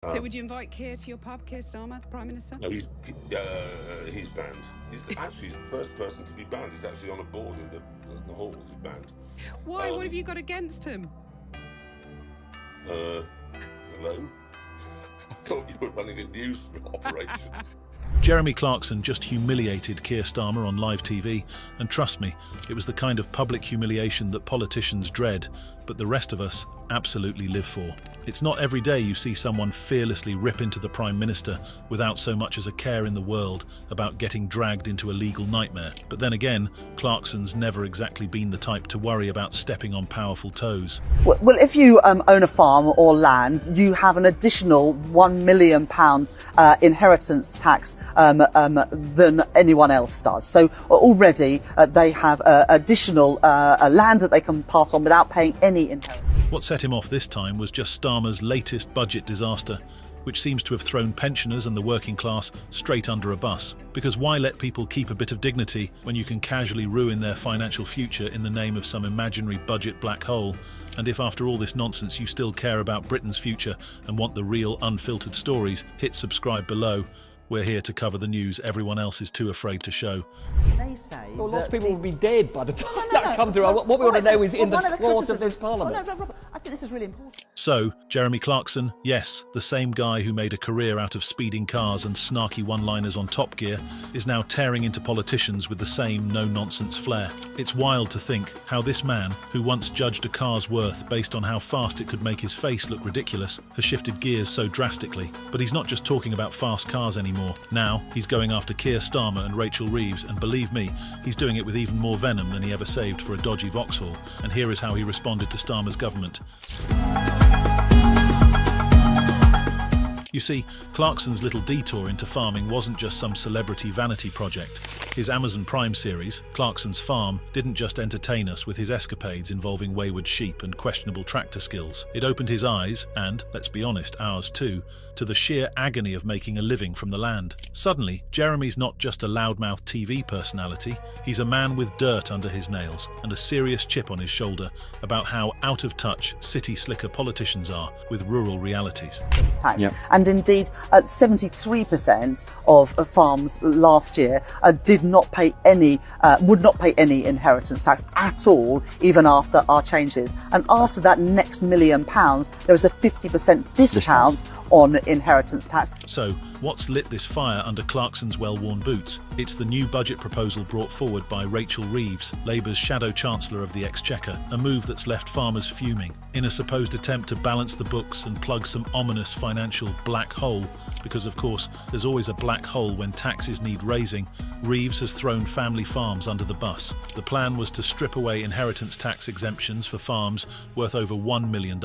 So would you invite Keir to your pub, Keir Starmer, the Prime Minister? No, he's banned. He's the first person to be banned. He's actually on a board in the hall. He's banned. Why? What have you got against him? Hello? I thought you were running a news operation. Jeremy Clarkson just humiliated Keir Starmer on live TV, and trust me, it was the kind of public humiliation that politicians dread, but the rest of us absolutely live for. It's not every day you see someone fearlessly rip into the Prime Minister without so much as a care in the world about getting dragged into a legal nightmare. But then again, Clarkson's never exactly been the type to worry about stepping on powerful toes. Well, if you own a farm or land, you have an additional £1 million inheritance tax than anyone else does. So already they have additional land that they can pass on without paying any inheritance. What set him off this time was just Starmer's latest budget disaster, which seems to have thrown pensioners and the working class straight under a bus. Because why let people keep a bit of dignity when you can casually ruin their financial future in the name of some imaginary budget black hole? And if after all this nonsense you still care about Britain's future and want the real, unfiltered stories, hit subscribe below. We're here to cover the news everyone else is too afraid to show. They say well, lots of people will be dead by the time that comes through. What we want to know is in the course of this Parliament. Robert, I think this is really important. So, Jeremy Clarkson, yes, the same guy who made a career out of speeding cars and snarky one-liners on Top Gear, is now tearing into politicians with the same no-nonsense flair. It's wild to think how this man, who once judged a car's worth based on how fast it could make his face look ridiculous, has shifted gears so drastically. But he's not just talking about fast cars anymore. Now, he's going after Keir Starmer and Rachel Reeves, and believe me, he's doing it with even more venom than he ever saved for a dodgy Vauxhall. And here is how he responded to Starmer's government. You see, Clarkson's little detour into farming wasn't just some celebrity vanity project. His Amazon Prime series, Clarkson's Farm, didn't just entertain us with his escapades involving wayward sheep and questionable tractor skills. It opened his eyes, and, let's be honest, ours too, to the sheer agony of making a living from the land. Suddenly, Jeremy's not just a loudmouth TV personality, he's a man with dirt under his nails and a serious chip on his shoulder about how out of touch city slicker politicians are with rural realities. Tax. Yep. And indeed, 73% of farms last year would not pay any inheritance tax at all, even after our changes. And after that next £1 million, there is a 50% discount on inheritance tax. So, what's lit this fire under Clarkson's well-worn boots? It's the new budget proposal brought forward by Rachel Reeves, Labour's Shadow Chancellor of the Exchequer, a move that's left farmers fuming. In a supposed attempt to balance the books and plug some ominous financial black hole, because of course there's always a black hole when taxes need raising, Reeves has thrown family farms under the bus. The plan was to strip away inheritance tax exemptions for farms worth over $1 million.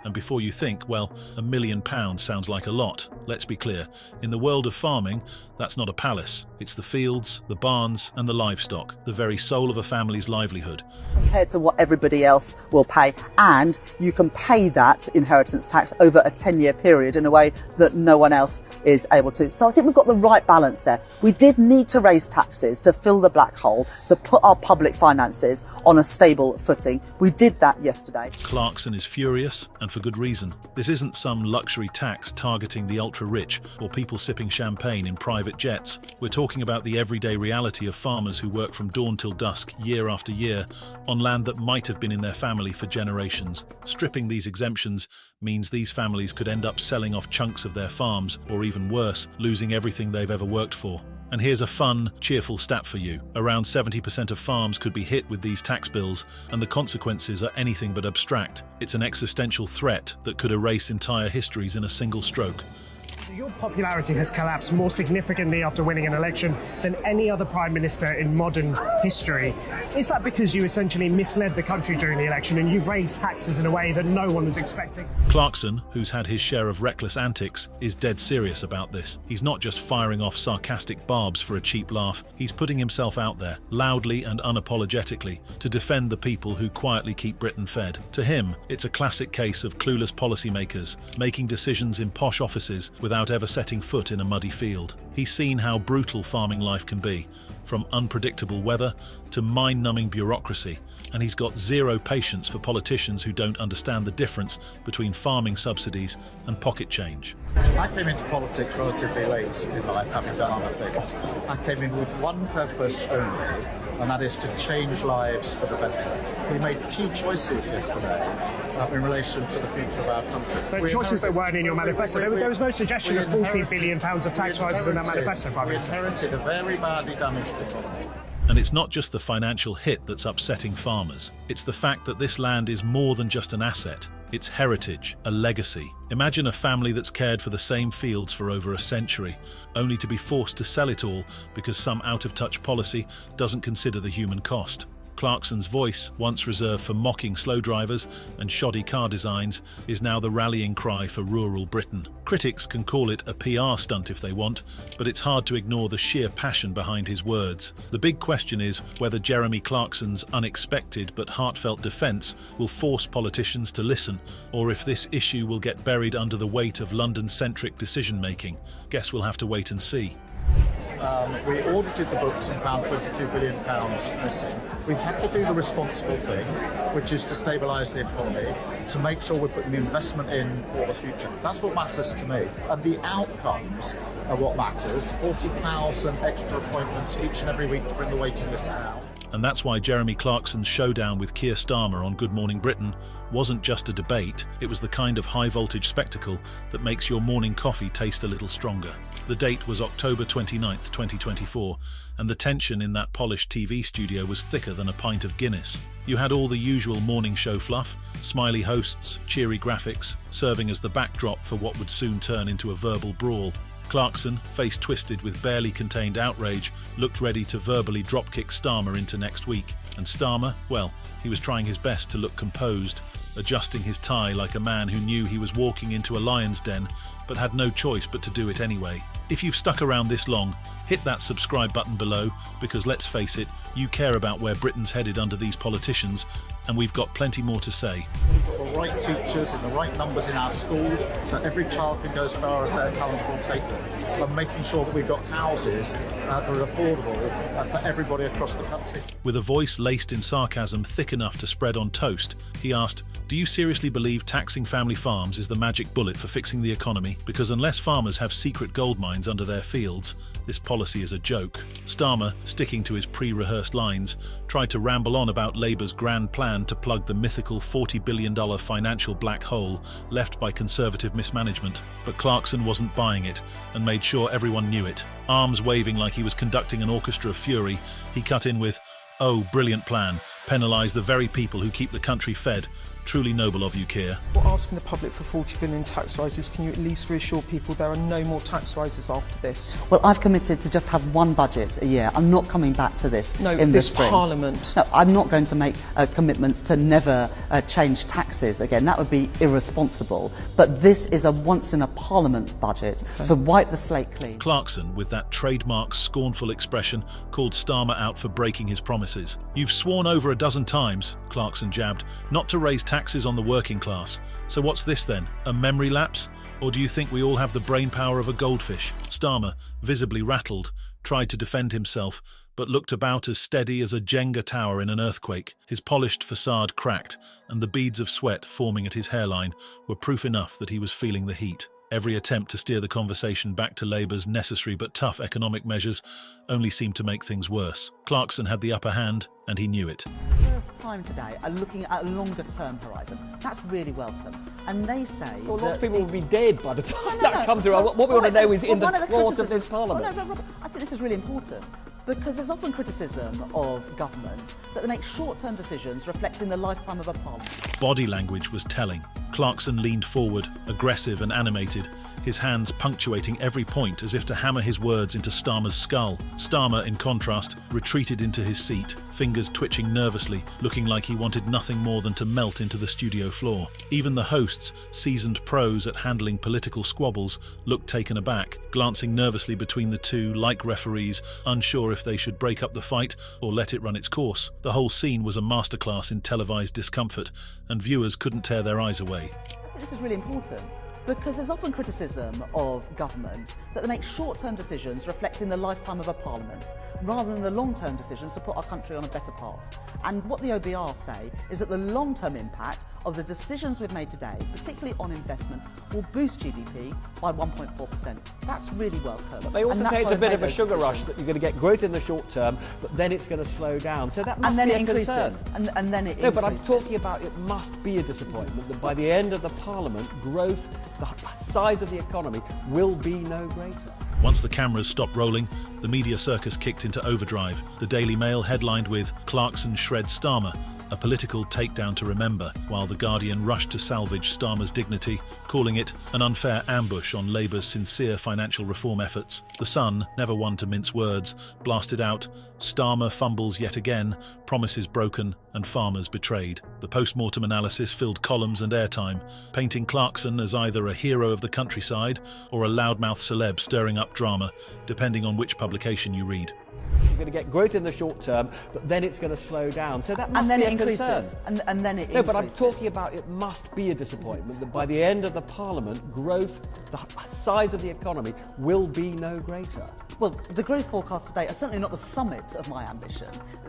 And before you think, well, £1 million sounds like a lot, let's be clear. In the world of farming, that's not a palace. It's the fields, the barns and the livestock, the very soul of a family's livelihood. Compared to what everybody else will pay, and you can pay that inheritance tax over a 10-year period in a way that no one else is able to. So I think we've got the right balance there. We did need to raise taxes to fill the black hole, to put our public finances on a stable footing. We did that yesterday. Clarkson is furious, and for good reason. This isn't some luxury tax targeting the ultra-rich or people sipping champagne in private jets. We're talking about the everyday reality of farmers who work from dawn till dusk, year after year, on land that might have been in their family for generations. Stripping these exemptions means these families could end up selling off chunks of their farms, or even worse, losing everything they've ever worked for. And here's a fun, cheerful stat for you. Around 70% of farms could be hit with these tax bills, and the consequences are anything but abstract. It's an existential threat that could erase entire histories in a single stroke. Your popularity has collapsed more significantly after winning an election than any other Prime Minister in modern history. Is that because you essentially misled the country during the election and you've raised taxes in a way that no one was expecting? Clarkson, who's had his share of reckless antics, is dead serious about this. He's not just firing off sarcastic barbs for a cheap laugh, he's putting himself out there, loudly and unapologetically, to defend the people who quietly keep Britain fed. To him, it's a classic case of clueless policymakers, making decisions in posh offices without ever setting foot in a muddy field. He's seen how brutal farming life can be, from unpredictable weather to mind-numbing bureaucracy, And he's got zero patience for politicians who don't understand the difference between farming subsidies and pocket change. I came into politics relatively late in life, having done other things. I came in with one purpose only, and that is to change lives for the better. We made key choices yesterday in relation to the future of our country. But choices that weren't in your manifesto. There was no suggestion of £40 billion of tax rises in that manifesto, Prime Minister. We inherited a very badly damaged economy. And it's not just the financial hit that's upsetting farmers. It's the fact that this land is more than just an asset. It's heritage, a legacy. Imagine a family that's cared for the same fields for over a century, only to be forced to sell it all because some out-of-touch policy doesn't consider the human cost. Clarkson's voice, once reserved for mocking slow drivers and shoddy car designs, is now the rallying cry for rural Britain. Critics can call it a PR stunt if they want, but it's hard to ignore the sheer passion behind his words. The big question is whether Jeremy Clarkson's unexpected but heartfelt defence will force politicians to listen, or if this issue will get buried under the weight of London-centric decision-making. Guess we'll have to wait and see. We audited the books and found £22 billion missing. We've had to do the responsible thing, which is to stabilise the economy, to make sure we're putting the investment in for the future. That's what matters to me. And the outcomes are what matters. 40,000 extra appointments each and every week to bring the waiting list down. And that's why Jeremy Clarkson's showdown with Keir Starmer on Good Morning Britain wasn't just a debate, it was the kind of high-voltage spectacle that makes your morning coffee taste a little stronger. The date was October 29th, 2024, and the tension in that polished TV studio was thicker than a pint of Guinness. You had all the usual morning show fluff, smiley hosts, cheery graphics, serving as the backdrop for what would soon turn into a verbal brawl. Clarkson, face twisted with barely contained outrage, looked ready to verbally dropkick Starmer into next week. And Starmer, well, he was trying his best to look composed, adjusting his tie like a man who knew he was walking into a lion's den, but had no choice but to do it anyway. If you've stuck around this long, hit that subscribe button below, because let's face it, you care about where Britain's headed under these politicians, and we've got plenty more to say. We've got the right teachers and the right numbers in our schools, so every child can go as far as their talents will take them. And making sure that we've got houses that are affordable for everybody across the country. With a voice laced in sarcasm thick enough to spread on toast, he asked, "Do you seriously believe taxing family farms is the magic bullet for fixing the economy? Because unless farmers have secret gold mines under their fields, this policy is a joke." Starmer, sticking to his pre-rehearsed lines, tried to ramble on about Labour's grand plan to plug the mythical $40 billion financial black hole left by Conservative mismanagement. But Clarkson wasn't buying it, and made sure everyone knew it. Arms waving like he was conducting an orchestra of fury, he cut in with, "Oh, brilliant plan. Penalise the very people who keep the country fed. Truly noble of you, Keir." We're asking the public for 40 billion tax rises. Can you at least reassure people there are no more tax rises after this? Well, I've committed to just have one budget a year. I'm not coming back to this in the spring. Parliament. No, I'm not going to make commitments to never change taxes again. That would be irresponsible. But this is a once-in-a-Parliament budget to wipe the slate clean. Clarkson, with that trademark scornful expression, called Starmer out for breaking his promises. "You've sworn over a dozen times," Clarkson jabbed, "not to raise taxes on the working class. So what's this then? A memory lapse? Or do you think we all have the brain power of a goldfish?" Starmer, visibly rattled, tried to defend himself, but looked about as steady as a Jenga tower in an earthquake. His polished facade cracked, and the beads of sweat forming at his hairline were proof enough that he was feeling the heat. Every attempt to steer the conversation back to Labour's necessary but tough economic measures only seemed to make things worse. Clarkson had the upper hand, and he knew it. First time today are looking at a longer-term horizon. That's really welcome. And they say Well, that lots of people will be dead by the time that comes through. What we want to know is in the course of this Parliament. I think this is really important, because there's often criticism of government that they make short-term decisions reflecting the lifetime of a parliament. Body language was telling. Clarkson leaned forward, aggressive and animated, his hands punctuating every point as if to hammer his words into Starmer's skull. Starmer, in contrast, retreated into his seat, fingers twitching nervously, looking like he wanted nothing more than to melt into the studio floor. Even the hosts, seasoned pros at handling political squabbles, looked taken aback, glancing nervously between the two like referees, unsure if they should break up the fight or let it run its course. The whole scene was a masterclass in televised discomfort, and viewers couldn't tear their eyes away. I think this is really important, Because there's often criticism of government that they make short-term decisions reflecting the lifetime of a parliament, rather than the long-term decisions to put our country on a better path. And what the OBR say is that the long-term impact of the decisions we've made today, particularly on investment, will boost GDP by 1.4%. That's really welcome. They also say it's a bit of a sugar rush, decisions. that you're going to get growth in the short term, but then it's going to slow down. So that must And then be it a increases. concern. And then it No, increases. but I'm talking about it must be a disappointment that by the end of the Parliament, growth, the size of the economy, will be no greater. Once the cameras stopped rolling, the media circus kicked into overdrive. The Daily Mail headlined with "Clarkson shreds Starmer," a political takedown to remember, while The Guardian rushed to salvage Starmer's dignity, calling it an unfair ambush on Labour's sincere financial reform efforts. The Sun, never one to mince words, blasted out, "Starmer fumbles yet again, promises broken and farmers betrayed." The post-mortem analysis filled columns and airtime, painting Clarkson as either a hero of the countryside or a loudmouth celeb stirring up drama, depending on which publication you read. You're going to get growth in the short term, but then it's going to slow down. So that must And then be it a increases. concern. And then it No, but I'm increases. talking about it must be a disappointment that by the end of the Parliament, growth, the size of the economy, will be no greater. Well, the growth forecasts today are certainly not the summit of my ambition.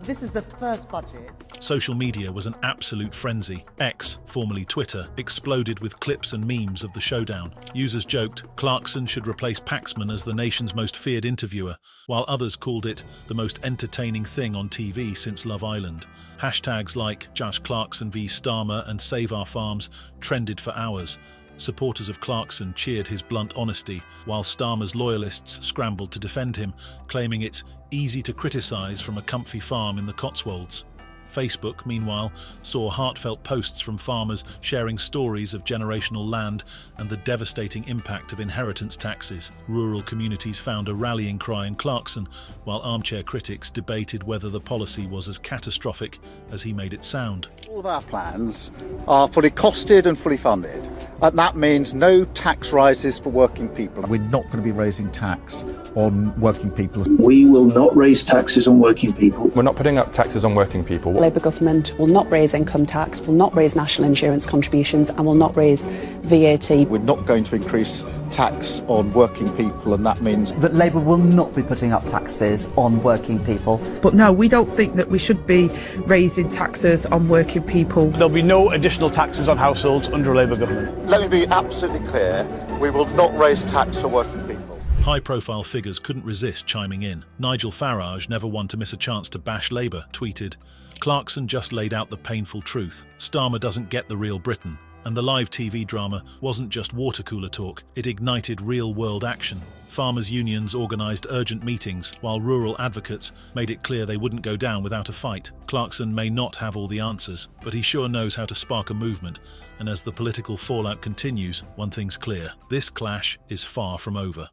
This is the first budget. Social media was an absolute frenzy. X, formerly Twitter, exploded with clips and memes of the showdown. Users joked Clarkson should replace Paxman as the nation's most feared interviewer, while others called it the most entertaining thing on TV since Love Island. Hashtags like Josh Clarkson v Starmer and Save Our Farms trended for hours. Supporters of Clarkson cheered his blunt honesty, while Starmer's loyalists scrambled to defend him, claiming it's easy to criticise from a comfy farm in the Cotswolds. Facebook, meanwhile, saw heartfelt posts from farmers sharing stories of generational land and the devastating impact of inheritance taxes. Rural communities found a rallying cry in Clarkson, while armchair critics debated whether the policy was as catastrophic as he made it sound. All of our plans are fully costed and fully funded, and that means no tax rises for working people. We're not going to be raising tax on working people. We will not raise taxes on working people. We're not putting up taxes on working people. Labour government will not raise income tax, will not raise national insurance contributions and will not raise VAT. We're not going to increase tax on working people, and that means that Labour will not be putting up taxes on working people. But no, we don't think that we should be raising taxes on working people. There'll be no additional taxes on households under a Labour government. let me be absolutely clear, we will not raise tax for working people. High-profile figures couldn't resist chiming in. Nigel Farage, never one to miss a chance to bash Labour, tweeted, "Clarkson just laid out the painful truth. Starmer doesn't get the real Britain." And the live TV drama wasn't just water-cooler talk, it ignited real-world action. Farmers' unions organised urgent meetings, while rural advocates made it clear they wouldn't go down without a fight. Clarkson may not have all the answers, but he sure knows how to spark a movement, and as the political fallout continues, one thing's clear: this clash is far from over.